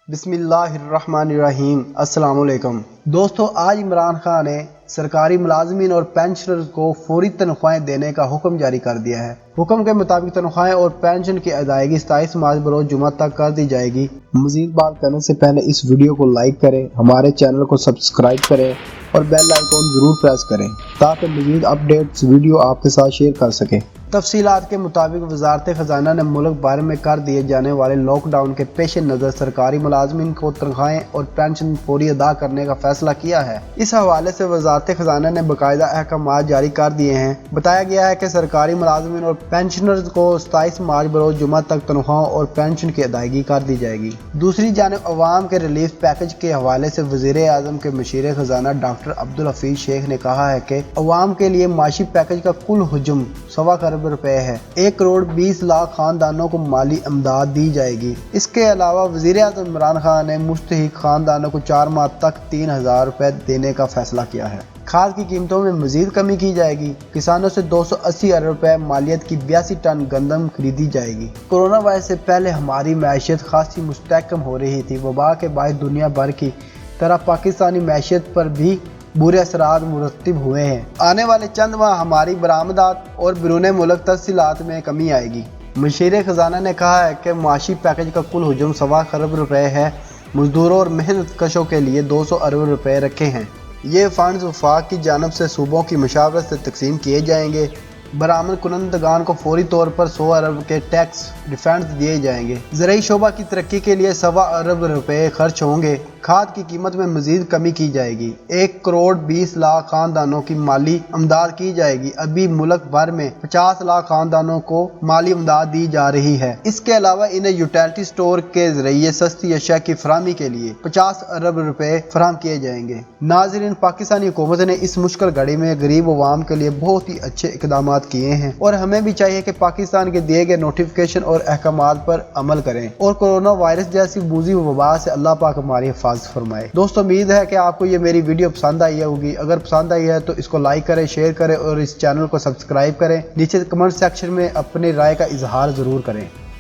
बिस्मिल्लाहिर्रहमानिर्रहीम। अस्सलाम वालेकुम दोस्तों, आज इमरान खान ने सरकारी मुलाजमीन और पेंशनर्स को फौरी तनख्वाहें देने का हुक्म जारी कर दिया है। हुक्म के मुताबिक तनख्वाहें और पेंशन की अदायगी 27 मार्च बरोज जुमा तक कर दी जाएगी। मजीद बात करने से पहले इस वीडियो को लाइक करें, हमारे चैनल को सब्सक्राइब करें और बेल आइकॉन जरूर प्रेस करें ताकि मजीद अपडेट्स वीडियो आपके साथ शेयर कर सकें। तफसीलात के मुताबिक वजारत खजाना ने मुल्क भर में कर दिए जाने वाले लॉकडाउन के पेश नज़र सरकारी मुलाजमीन को तनख्वाहें और पेंशन फौरी अदा करने का फैसला किया है। इस हवाले से वजारत खजाना ने बाकायदा अहकाम जारी कर दिए हैं। बताया गया है कि सरकारी मुलाजमीन और पेंशनर्स को 27 मार्च बरोज जुमा तक तनख्वाहों और पेंशन की अदायगी कर दी जाएगी। दूसरी जानिब अवाम के रिलीफ पैकेज के हवाले से वज़ीर आज़म के मशीर खजाना डॉक्टर अब्दुल हफीज शेख ने कहा है कि अवाम के लिए माशी पैकेज का कुल हुजम 1.25 करोड़ रुपए है। 1 करोड़ 20 लाख खानदानों को माली इमदाद दी जाएगी। इसके अलावा वज़ीर आज़म इमरान खान ने मुस्तहिक खानदानों को 4 माह तक 3000 रुपए देने का फैसला किया है। खाद की कीमतों में मजीद कमी की जाएगी। किसानों से 280 अरब रुपए मालियत की 82 टन गंदम खरीदी जाएगी। कोरोना वायरस से पहले हमारी मैशियत खासी मुस्तहकम हो रही थी। वबा के बाद दुनिया भर की तरह पाकिस्तानी मैशियत पर भी बुरे असरात मुरतब हुए हैं। आने वाले चंद माह हमारी बरामदात और बैरून मुल्क तफसीलात में कमी आएगी। मशीर खजाना ने कहा है कि माशी पैकेज का कुल हुजूम 1.25 करोड़ रुपए है। मजदूरों और मेहनत कशों के लिए 200 अरब रुपए रखे हैं। ये फंड्स वफाक की जानब से सूबों की मशावरत से तकसीम किए जाएंगे। बरामद कुनंदगान को फौरी तौर पर 100 अरब के टैक्स रिफंड दिए जाएंगे। ज़राई शोबा की तरक्की के लिए 1.25 अरब रुपए खर्च होंगे। खाद की कीमत में मजीद कमी की जाएगी। 1 करोड़ 20 लाख खानदानों की माली इमदाद की जाएगी। अभी मुल्क भर में 50 लाख खानदानों को माली इमदाद दी जा रही है। इसके अलावा इन्हें यूटिलिटी स्टोर के जरिए सस्ती अशिया की फराहमी के लिए 50 अरब रुपए फराहम किए जाएंगे। नाज़रीन, पाकिस्तानी हुकूमत ने इस मुश्किल घड़ी में गरीब अवाम के लिए बहुत ही अच्छे इकदाम किए हैं और हमें भी चाहिए कि पाकिस्तान के दिए गए नोटिफिकेशन और अहकामात पर अमल करें और कोरोना वायरस जैसी बूझी वबा से अल्लाह पाक हमारी हिफाजत फरमाए। दोस्तों, उम्मीद है कि आपको ये मेरी वीडियो पसंद आई होगी। अगर पसंद आई है तो इसको लाइक करें, शेयर करें और इस चैनल को सब्सक्राइब करें। नीचे कमेंट सेक्शन में अपनी राय का इजहार जरूर करें।